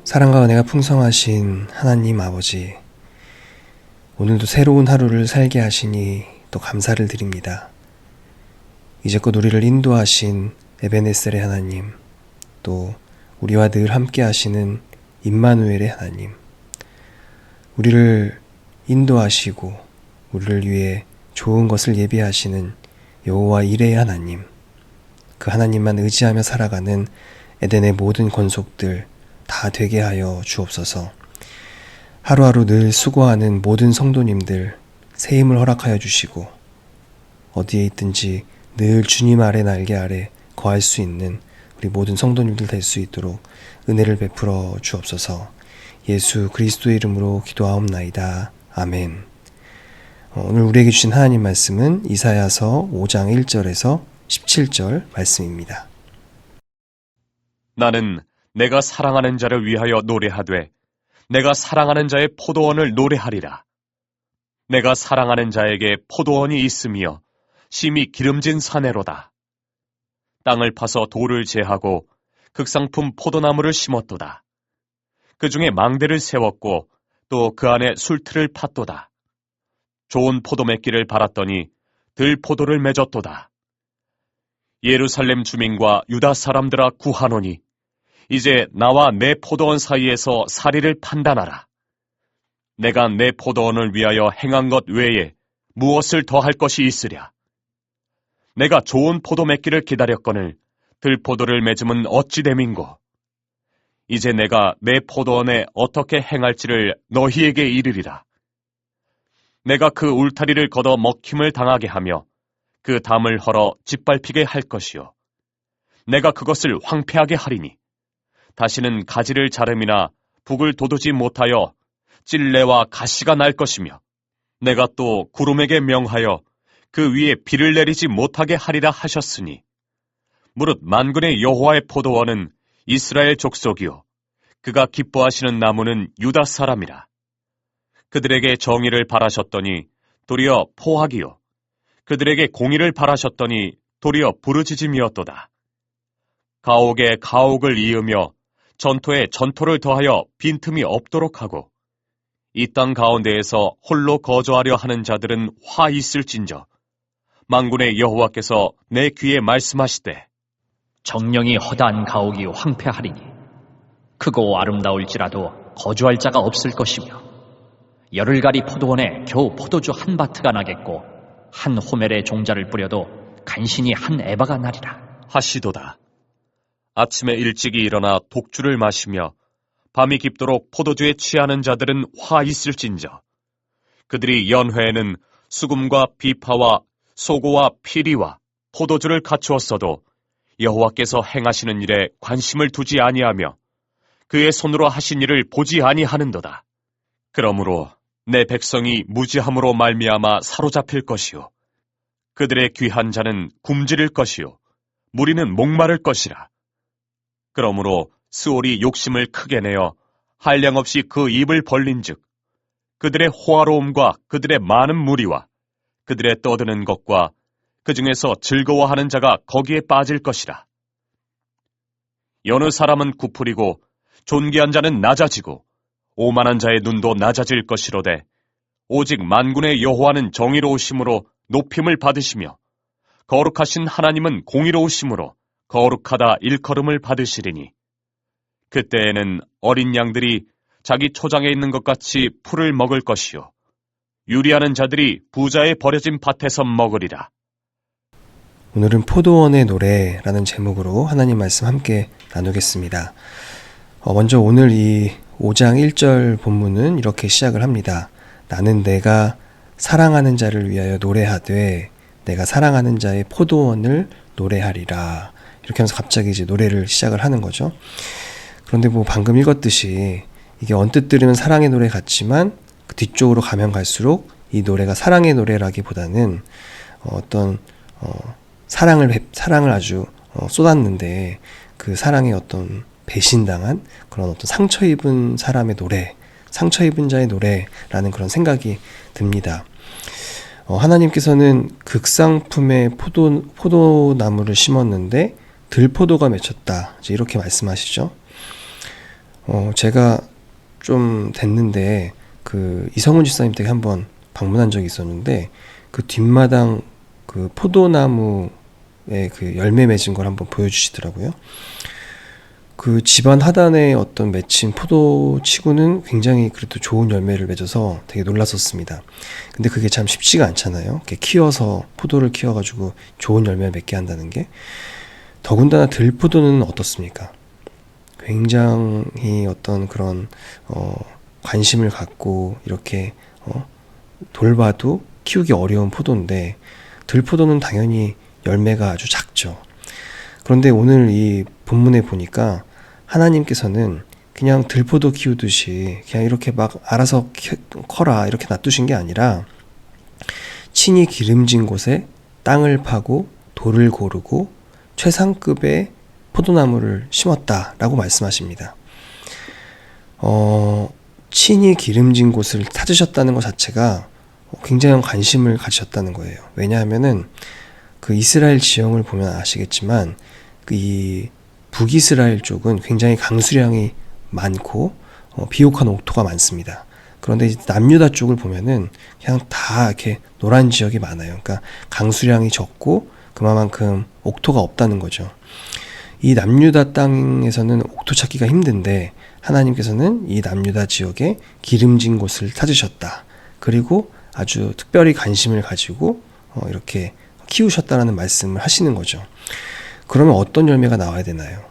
사랑과 은혜가 풍성하신 하나님 아버지, 오늘도 새로운 하루를 살게 하시니 또 감사를 드립니다. 이제껏 우리를 인도하신 에베네셀의 하나님, 또 우리와 늘 함께 하시는 임마누엘의 하나님, 우리를 인도하시고 우리를 위해 좋은 것을 예비하시는 여호와 이레의 하나님, 그 하나님만 의지하며 살아가는 에덴의 모든 권속들 다 되게 하여 주옵소서. 하루하루 늘 수고하는 모든 성도님들 새 힘을 허락하여 주시고, 어디에 있든지 늘 주님 아래 날개 아래 거할 수 있는 우리 모든 성도님들 될 수 있도록 은혜를 베풀어 주옵소서. 예수 그리스도의 이름으로 기도하옵나이다. 아멘. 오늘 우리에게 주신 하나님 말씀은 이사야서 5장 1절에서 17절 말씀입니다. 나는 내가 사랑하는 자를 위하여 노래하되 내가 사랑하는 자의 포도원을 노래하리라. 내가 사랑하는 자에게 포도원이 있으며 심히 기름진 사내로다. 땅을 파서 돌을 제하고 극상품 포도나무를 심었도다. 그 중에 망대를 세웠고 또 그 안에 술틀을 팠도다. 좋은 포도맺기를 발았더니 들포도를 맺었도다. 예루살렘 주민과 유다 사람들아 구하노니 이제 나와 내 포도원 사이에서 사리를 판단하라. 내가 내 포도원을 위하여 행한 것 외에 무엇을 더할 것이 있으랴. 내가 좋은 포도 맺기를 기다렸거늘 들포도를 맺음은 어찌 됨인고. 이제 내가 내 포도원에 어떻게 행할지를 너희에게 이르리라. 내가 그 울타리를 걷어 먹힘을 당하게 하며 그 담을 헐어 짓밟히게 할 것이요. 내가 그것을 황폐하게 하리니 다시는 가지를 자름이나 북을 돋우지 못하여 찔레와 가시가 날 것이며, 내가 또 구름에게 명하여 그 위에 비를 내리지 못하게 하리라 하셨으니, 무릇 만군의 여호와의 포도원은 이스라엘 족속이요 그가 기뻐하시는 나무는 유다 사람이라. 그들에게 정의를 바라셨더니 도리어 포악이요 그들에게 공의를 바라셨더니 도리어 부르짖음이었도다. 가옥에 가옥을 이으며 전토에 전토를 더하여 빈틈이 없도록 하고, 이 땅 가운데에서 홀로 거주하려 하는 자들은 화 있을진저 만군의 여호와께서 내 귀에 말씀하시되, 정령이 허다한 가옥이 황폐하리니 크고 아름다울지라도 거주할 자가 없을 것이며, 열흘가리 포도원에 겨우 포도주 한 바트가 나겠고 한 호멜에 종자를 뿌려도 간신히 한 에바가 나리라 하시도다. 아침에 일찍이 일어나 독주를 마시며 밤이 깊도록 포도주에 취하는 자들은 화 있을진저 그들이 연회에는 수금과 비파와 소고와 피리와 포도주를 갖추었어도 여호와께서 행하시는 일에 관심을 두지 아니하며 그의 손으로 하신 일을 보지 아니하는도다. 그러므로 내 백성이 무지함으로 말미암아 사로잡힐 것이요 그들의 귀한 자는 굶주릴 것이요 무리는 목마를 것이라. 그러므로 스올이 욕심을 크게 내어 한량없이 그 입을 벌린즉 그들의 호화로움과 그들의 많은 무리와 그들의 떠드는 것과 그 중에서 즐거워하는 자가 거기에 빠질 것이라. 여느 사람은 구풀이고 존귀한 자는 낮아지고 오만한 자의 눈도 낮아질 것이로되, 오직 만군의 여호와는 정의로우심으로 높임을 받으시며 거룩하신 하나님은 공의로우심으로 거룩하다 일컬음을 받으시리니, 그때에는 어린 양들이 자기 초장에 있는 것 같이 풀을 먹을 것이요 유리하는 자들이 부자의 버려진 밭에서 먹으리라. 오늘은 포도원의 노래라는 제목으로 하나님 말씀 함께 나누겠습니다. 먼저 오늘 이 5장 1절 본문은 이렇게 시작을 합니다. 나는 내가 사랑하는 자를 위하여 노래하되 내가 사랑하는 자의 포도원을 노래하리라. 이렇게 하면서 갑자기 이제 노래를 시작을 하는 거죠. 그런데 뭐 방금 읽었듯이 이게 언뜻 들으면 사랑의 노래 같지만 그 뒤쪽으로 가면 갈수록 이 노래가 사랑의 노래라기보다는 어떤 사랑을 아주 쏟았는데 그 사랑의 어떤 배신당한 그런 어떤 상처 입은 사람의 노래, 상처 입은 자의 노래라는 그런 생각이 듭니다. 하나님께서는 극상품의 포도나무를 심었는데 들포도가 맺혔다. 이제 이렇게 말씀하시죠. 제가 좀 됐는데 그 이성훈 집사님 댁에 한번 방문한 적이 있었는데 그 뒷마당 그 포도나무에 그 열매 맺은 걸 한번 보여주시더라고요. 그 집안 하단에 어떤 맺힌 포도치고는 굉장히 그래도 좋은 열매를 맺어서 되게 놀랐었습니다. 근데 그게 참 쉽지가 않잖아요. 이렇게 키워서 포도를 키워가지고 좋은 열매를 맺게 한다는 게. 더군다나 들포도는 어떻습니까? 굉장히 어떤 그런 관심을 갖고 이렇게 돌봐도 키우기 어려운 포도인데 들포도는 당연히 열매가 아주 작죠. 그런데 오늘 이 본문에 보니까 하나님께서는 그냥 들포도 키우듯이 그냥 이렇게 막 알아서 커라 이렇게 놔두신 게 아니라 친히 기름진 곳에 땅을 파고 돌을 고르고 최상급의 포도나무를 심었다라고 말씀하십니다. 친히 기름진 곳을 찾으셨다는 것 자체가 굉장한 관심을 가지셨다는 거예요. 왜냐하면은 그 이스라엘 지형을 보면 아시겠지만 이 북이스라엘 쪽은 굉장히 강수량이 많고 비옥한 옥토가 많습니다. 그런데 남유다 쪽을 보면은 그냥 다 이렇게 노란 지역이 많아요. 그러니까 강수량이 적고 그만큼 옥토가 없다는 거죠. 이 남유다 땅에서는 옥토 찾기가 힘든데 하나님께서는 이 남유다 지역에 기름진 곳을 찾으셨다. 그리고 아주 특별히 관심을 가지고 이렇게 키우셨다라는 말씀을 하시는 거죠. 그러면 어떤 열매가 나와야 되나요?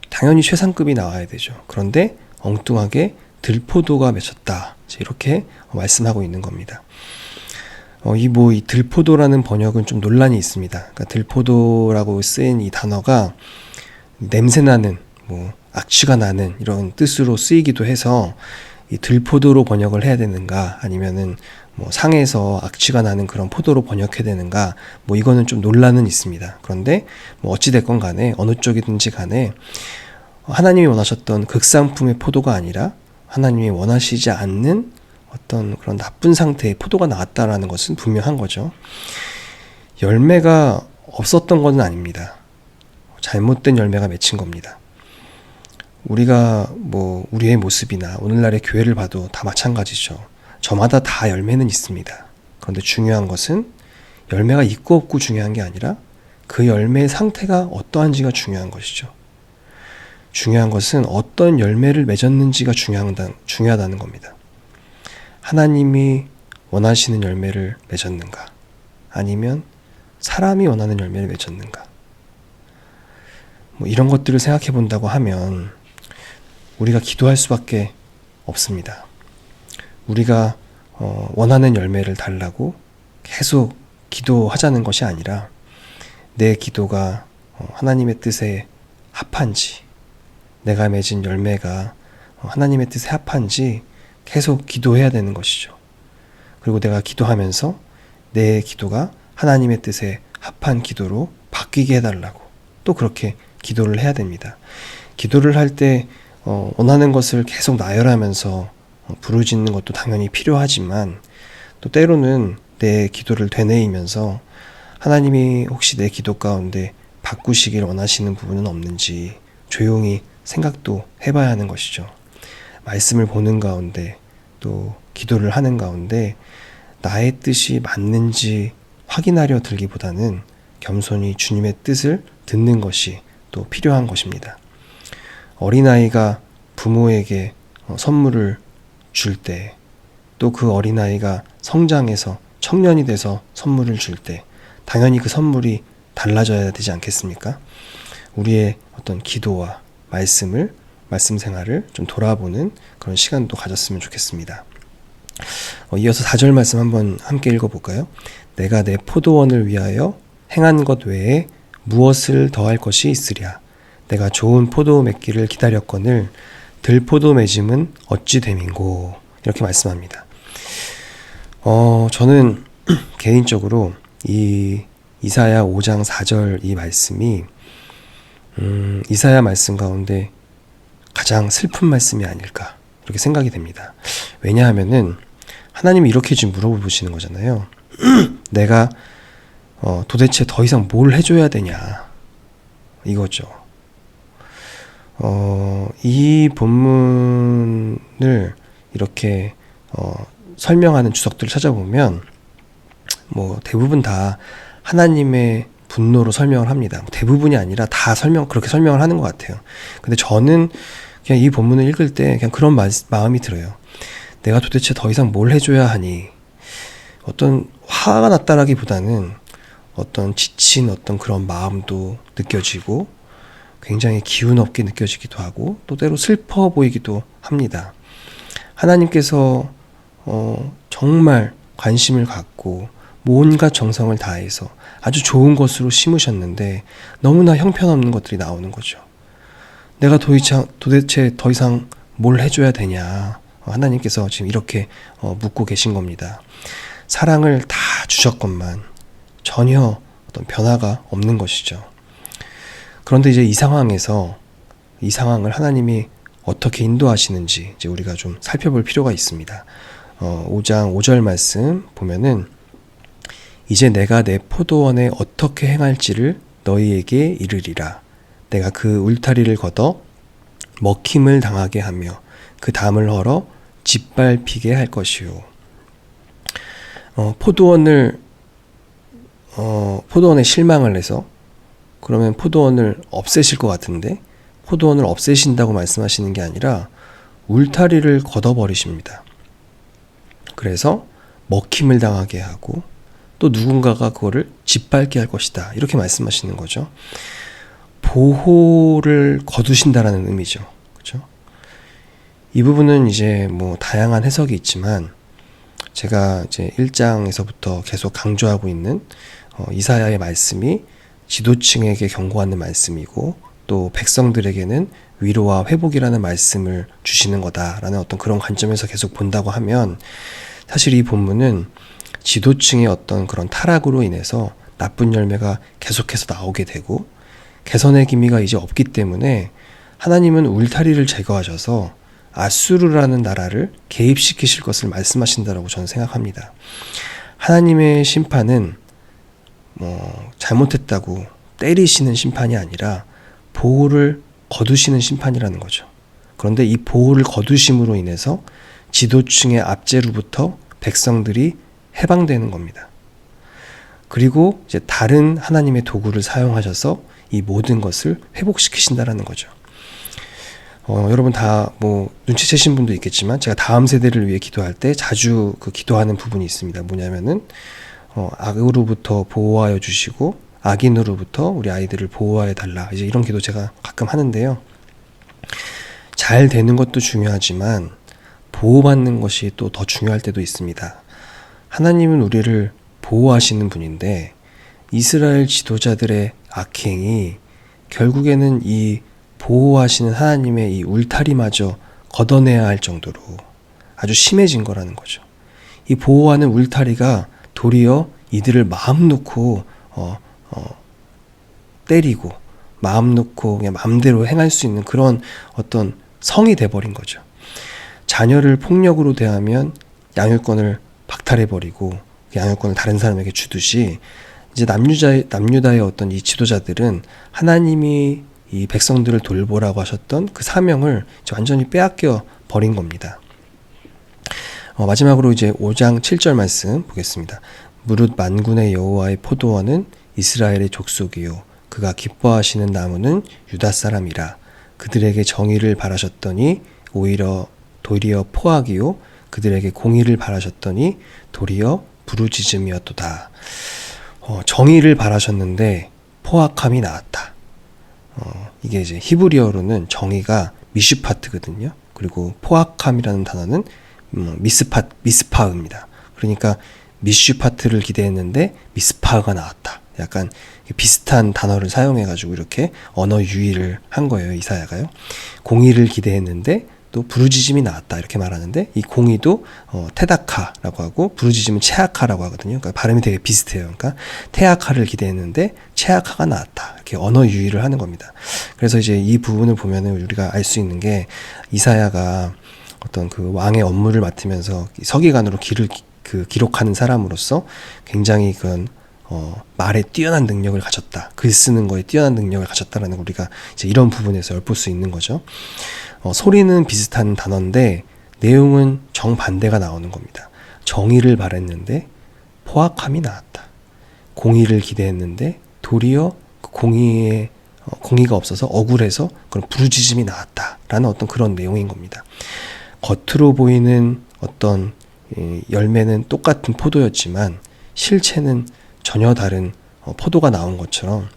당연히 최상급이 나와야 되죠. 그런데 엉뚱하게 들포도가 맺혔다. 이렇게 말씀하고 있는 겁니다. 이 들포도라는 번역은 좀 논란이 있습니다. 그러니까 들포도라고 쓰인 이 단어가 냄새나는, 악취가 나는 이런 뜻으로 쓰이기도 해서 이 들포도로 번역을 해야 되는가, 아니면은 상에서 악취가 나는 그런 포도로 번역해야 되는가, 이거는 좀 논란은 있습니다. 그런데 어찌됐건 간에 어느 쪽이든지 간에 하나님이 원하셨던 극상품의 포도가 아니라 하나님이 원하시지 않는 어떤 그런 나쁜 상태의 포도가 나왔다라는 것은 분명한 거죠. 열매가 없었던 것은 아닙니다. 잘못된 열매가 맺힌 겁니다. 우리가 우리의 모습이나 오늘날의 교회를 봐도 다 마찬가지죠. 저마다 다 열매는 있습니다. 그런데 중요한 것은 열매가 있고 없고 중요한 게 아니라 그 열매의 상태가 어떠한지가 중요한 것이죠. 중요한 것은 어떤 열매를 맺었는지가 중요하다는 겁니다. 하나님이 원하시는 열매를 맺었는가? 아니면 사람이 원하는 열매를 맺었는가? 이런 것들을 생각해 본다고 하면 우리가 기도할 수밖에 없습니다. 우리가 원하는 열매를 달라고 계속 기도하자는 것이 아니라 내 기도가 하나님의 뜻에 합한지, 내가 맺은 열매가 하나님의 뜻에 합한지 계속 기도해야 되는 것이죠. 그리고 내가 기도하면서 내 기도가 하나님의 뜻에 합한 기도로 바뀌게 해달라고 또 그렇게 기도를 해야 됩니다. 기도를 할 때 원하는 것을 계속 나열하면서 부르짖는 것도 당연히 필요하지만 또 때로는 내 기도를 되뇌이면서 하나님이 혹시 내 기도 가운데 바꾸시길 원하시는 부분은 없는지 조용히 생각도 해봐야 하는 것이죠. 말씀을 보는 가운데 또 기도를 하는 가운데 나의 뜻이 맞는지 확인하려 들기보다는 겸손히 주님의 뜻을 듣는 것이 또 필요한 것입니다. 어린아이가 부모에게 선물을 줄 때, 또 그 어린아이가 성장해서 청년이 돼서 선물을 줄 때 당연히 그 선물이 달라져야 되지 않겠습니까? 우리의 어떤 기도와 말씀 생활을 좀 돌아보는 그런 시간도 가졌으면 좋겠습니다. 이어서 4절 말씀 한번 함께 읽어볼까요? 내가 내 포도원을 위하여 행한 것 외에 무엇을 더할 것이 있으랴. 내가 좋은 포도 맺기를 기다렸거늘 들포도 맺음은 어찌 됨인고. 이렇게 말씀합니다. 저는 개인적으로 이 이사야 5장 4절 이 말씀이 이사야 말씀 가운데 가장 슬픈 말씀이 아닐까 이렇게 생각이 됩니다. 왜냐하면은 하나님이 이렇게 지금 물어보시는 거잖아요. 내가 도대체 더 이상 뭘 해줘야 되냐 이거죠. 이 본문을 이렇게 설명하는 주석들을 찾아보면 뭐 대부분 다 하나님의 분노로 설명을 합니다. 대부분이 아니라 다 그렇게 설명을 하는 것 같아요. 근데 저는 그냥 이 본문을 읽을 때 그냥 그런 마음이 들어요. 내가 도대체 더 이상 뭘 해줘야 하니? 어떤 화가 났다라기보다는 어떤 지친 어떤 그런 마음도 느껴지고 굉장히 기운 없게 느껴지기도 하고 또 때로 슬퍼 보이기도 합니다. 하나님께서 정말 관심을 갖고 온갖 정성을 다해서 아주 좋은 것으로 심으셨는데 너무나 형편없는 것들이 나오는 거죠. 내가 도대체 더 이상 뭘 해줘야 되냐. 하나님께서 지금 이렇게 묻고 계신 겁니다. 사랑을 다 주셨건만 전혀 어떤 변화가 없는 것이죠. 그런데 이제 이 상황을 하나님이 어떻게 인도하시는지 이제 우리가 좀 살펴볼 필요가 있습니다. 5장 5절 말씀 보면은 이제 내가 내 포도원에 어떻게 행할지를 너희에게 이르리라. 내가 그 울타리를 걷어 먹힘을 당하게 하며 그 담을 헐어 짓밟히게 할 것이요. 포도원에 실망을 해서 그러면 포도원을 없애실 것 같은데 포도원을 없애신다고 말씀하시는 게 아니라 울타리를 걷어버리십니다. 그래서 먹힘을 당하게 하고 또 누군가가 그거를 짓밟게 할 것이다. 이렇게 말씀하시는 거죠. 보호를 거두신다라는 의미죠. 그렇죠? 이 부분은 이제 뭐 다양한 해석이 있지만 제가 이제 1장에서부터 계속 강조하고 있는 이사야의 말씀이 지도층에게 경고하는 말씀이고 또 백성들에게는 위로와 회복이라는 말씀을 주시는 거다라는 어떤 그런 관점에서 계속 본다고 하면 사실 이 본문은 지도층의 어떤 그런 타락으로 인해서 나쁜 열매가 계속해서 나오게 되고 개선의 기미가 이제 없기 때문에 하나님은 울타리를 제거하셔서 아수르라는 나라를 개입시키실 것을 말씀하신다라고 저는 생각합니다. 하나님의 심판은 잘못했다고 때리시는 심판이 아니라 보호를 거두시는 심판이라는 거죠. 그런데 이 보호를 거두심으로 인해서 지도층의 압제로부터 백성들이 해방되는 겁니다. 그리고 이제 다른 하나님의 도구를 사용하셔서 이 모든 것을 회복시키신다라는 거죠. 여러분 다 뭐 눈치채신 분도 있겠지만 제가 다음 세대를 위해 기도할 때 자주 그 기도하는 부분이 있습니다. 뭐냐면은 악으로부터 보호하여 주시고 악인으로부터 우리 아이들을 보호하여 달라. 이제 이런 기도 제가 가끔 하는데요. 잘 되는 것도 중요하지만 보호받는 것이 또 더 중요할 때도 있습니다. 하나님은 우리를 보호하시는 분인데 이스라엘 지도자들의 악행이 결국에는 이 보호하시는 하나님의 이 울타리마저 걷어내야 할 정도로 아주 심해진 거라는 거죠. 이 보호하는 울타리가 도리어 이들을 마음 놓고 때리고 마음 놓고 그냥 마음대로 행할 수 있는 그런 어떤 성이 돼버린 거죠. 자녀를 폭력으로 대하면 양육권을 박탈해버리고 그 양육권을 다른 사람에게 주듯이 이제 남유다의 어떤 이 지도자들은 하나님이 이 백성들을 돌보라고 하셨던 그 사명을 완전히 빼앗겨 버린 겁니다. 마지막으로 이제 5장 7절 말씀 보겠습니다. 무릇 만군의 여호와의 포도원은 이스라엘의 족속이요 그가 기뻐하시는 나무는 유다 사람이라. 그들에게 정의를 바라셨더니 도리어 포악이요 그들에게 공의를 바라셨더니 도리어 부르짖음이었도다. 정의를 바라셨는데 포악함이 나왔다. 이게 이제 히브리어로는 정의가 미슈파트거든요. 그리고 포악함이라는 단어는 미스파흐입니다. 그러니까 미슈파트를 기대했는데 미스파흐가 나왔다. 약간 비슷한 단어를 사용해가지고 이렇게 언어 유희를 한 거예요. 이사야가요. 공의를 기대했는데 또 부르짖음이 나왔다. 이렇게 말하는데 이 공의도 테다카라고 하고 부르짖음은 체아카라고 하거든요. 그러니까 발음이 되게 비슷해요. 그러니까 테아카를 기대했는데 체아카가 나왔다. 이렇게 언어 유희를 하는 겁니다. 그래서 이제 이 부분을 보면은 우리가 알 수 있는 게 이사야가 어떤 그 왕의 업무를 맡으면서 서기관으로 기록하는 사람으로서 굉장히 그런 말에 뛰어난 능력을 가졌다. 글 쓰는 거에 뛰어난 능력을 가졌다라는 우리가 이제 이런 부분에서 엿볼 수 있는 거죠. 소리는 비슷한 단어인데 내용은 정반대가 나오는 겁니다. 정의를 바랬는데 포악함이 나왔다. 공의를 기대했는데 도리어 그 공의가 없어서 억울해서 그런 부르짖음이 나왔다라는 어떤 그런 내용인 겁니다. 겉으로 보이는 어떤 열매는 똑같은 포도였지만 실체는 전혀 다른 포도가 나온 것처럼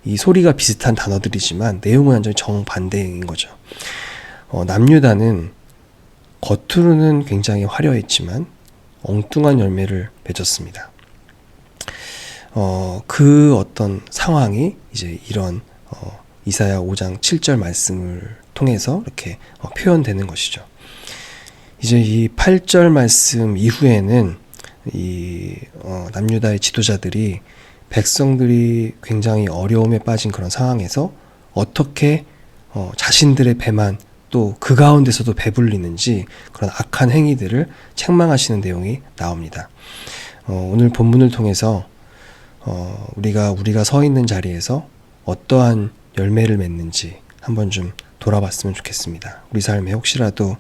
이 소리가 비슷한 단어들이지만 내용은 완전히 정반대인 거죠. 남유다는 겉으로는 굉장히 화려했지만 엉뚱한 열매를 맺었습니다. 그 어떤 상황이 이제 이런 이사야 5장 7절 말씀을 통해서 이렇게 표현되는 것이죠. 이제 이 8절 말씀 이후에는 이 남유다의 지도자들이 백성들이 굉장히 어려움에 빠진 그런 상황에서 어떻게 자신들의 배만 또 그 가운데서도 배불리는지 그런 악한 행위들을 책망하시는 내용이 나옵니다. 오늘 본문을 통해서 우리가 서 있는 자리에서 어떠한 열매를 맺는지 한번 좀 돌아봤으면 좋겠습니다. 우리 삶에 혹시라도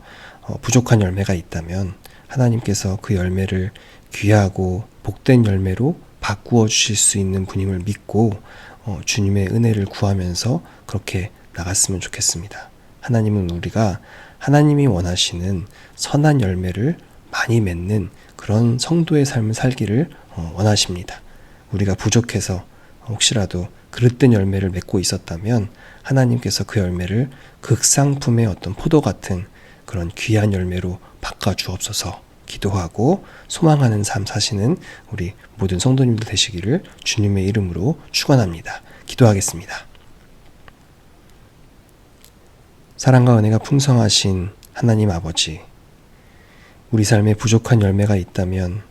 부족한 열매가 있다면 하나님께서 그 열매를 귀하고 복된 열매로 바꾸어 주실 수 있는 분임을 믿고 주님의 은혜를 구하면서 그렇게 나갔으면 좋겠습니다. 하나님은 우리가 하나님이 원하시는 선한 열매를 많이 맺는 그런 성도의 삶을 살기를 원하십니다. 우리가 부족해서 혹시라도 그릇된 열매를 맺고 있었다면 하나님께서 그 열매를 극상품의 어떤 포도 같은 그런 귀한 열매로 바꿔 주옵소서 기도하고 소망하는 삶 사시는 우리 모든 성도님들 되시기를 주님의 이름으로 축원합니다. 기도하겠습니다. 사랑과 은혜가 풍성하신 하나님 아버지, 우리 삶에 부족한 열매가 있다면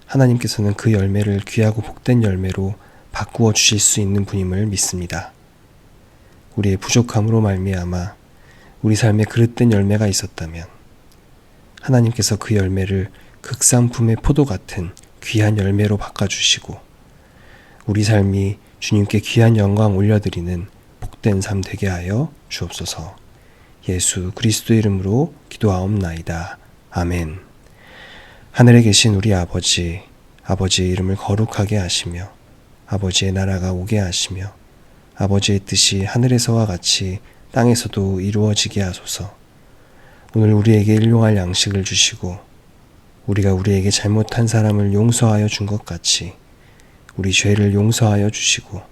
하나님께서는 그 열매를 귀하고 복된 열매로 바꾸어 주실 수 있는 분임을 믿습니다. 우리의 부족함으로 말미암아 우리 삶에 그릇된 열매가 있었다면 하나님께서 그 열매를 극상품의 포도 같은 귀한 열매로 바꿔주시고 우리 삶이 주님께 귀한 영광 올려드리는 복된 삶 되게 하여 주옵소서. 예수 그리스도의 이름으로 기도하옵나이다. 아멘. 하늘에 계신 우리 아버지, 아버지의 이름을 거룩하게 하시며 아버지의 나라가 오게 하시며 아버지의 뜻이 하늘에서와 같이 땅에서도 이루어지게 하소서. 오늘 우리에게 일용할 양식을 주시고 우리가 우리에게 잘못한 사람을 용서하여 준 것 같이 우리 죄를 용서하여 주시고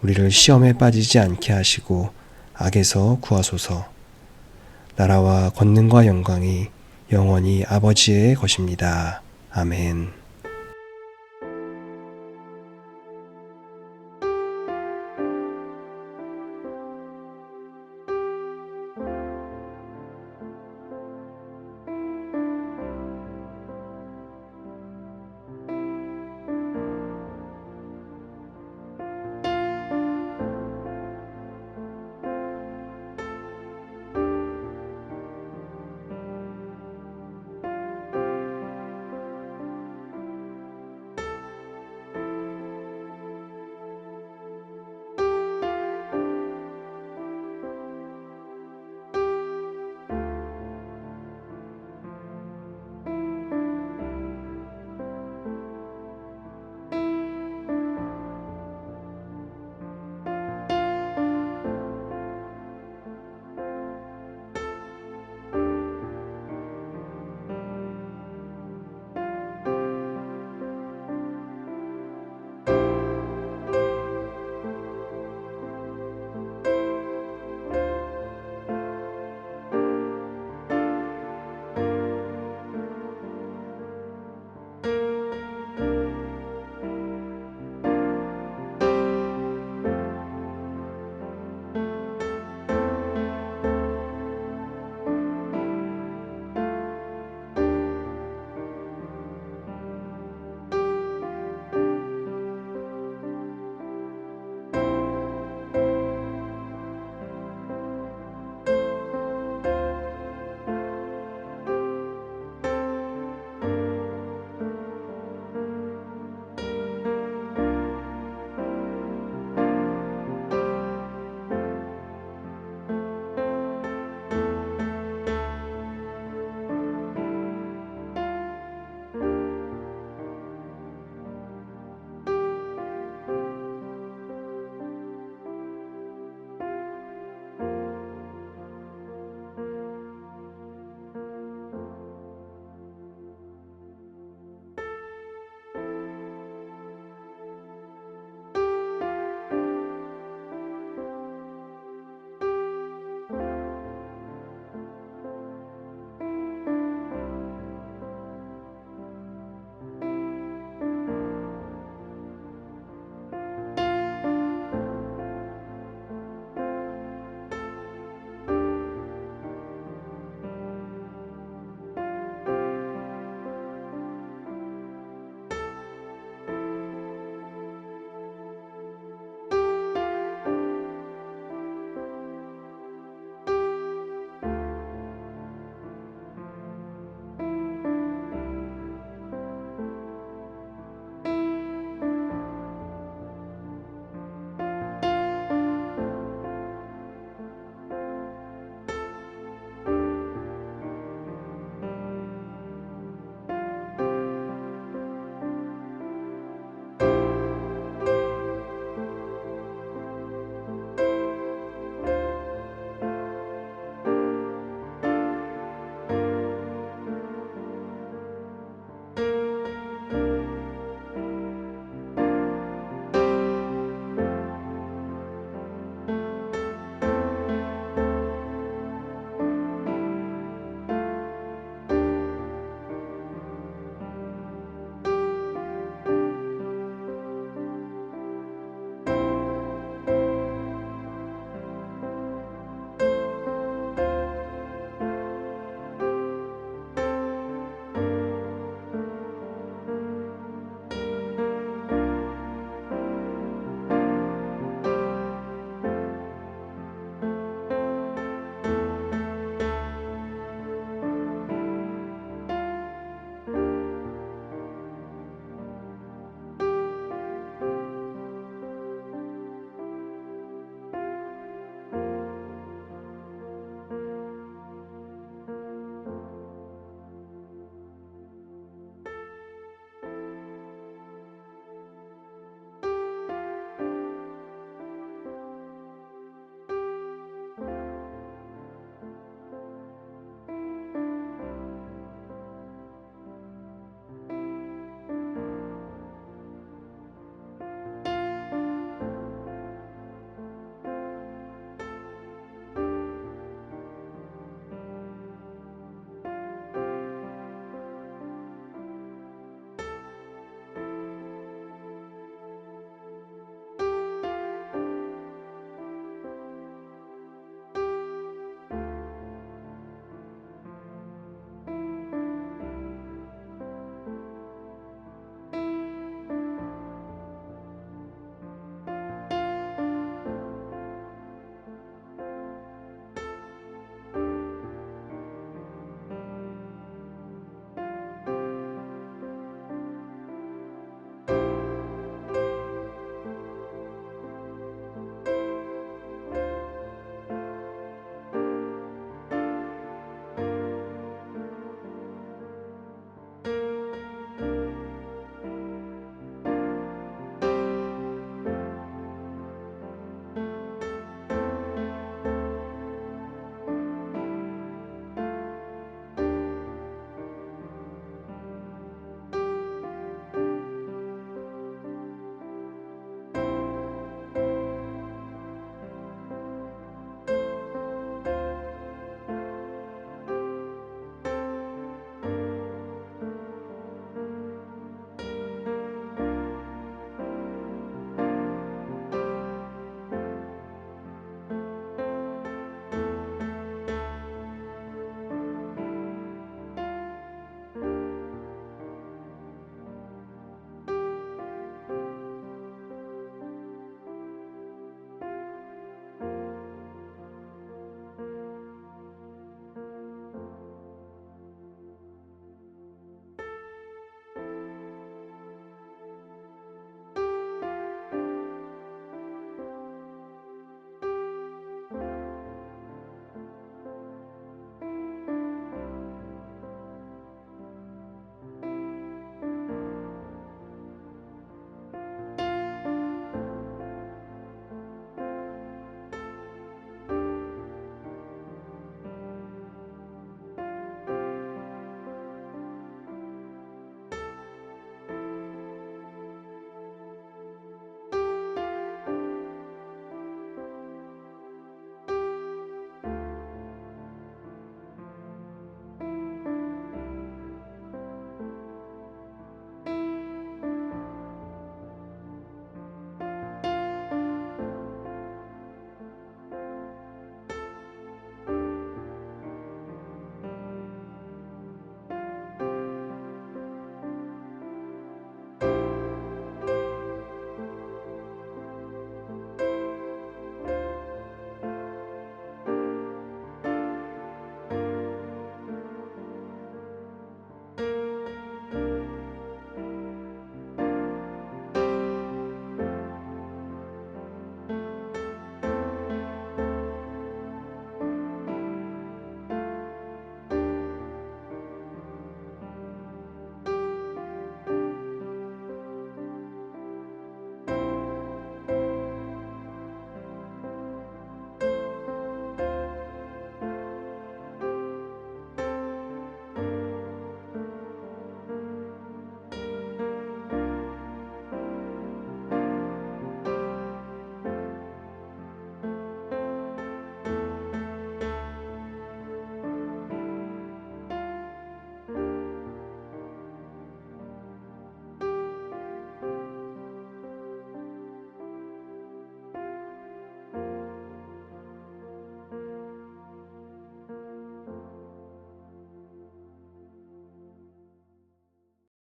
우리를 시험에 빠지지 않게 하시고 악에서 구하소서. 나라와 권능과 영광이 영원히 아버지의 것입니다. 아멘.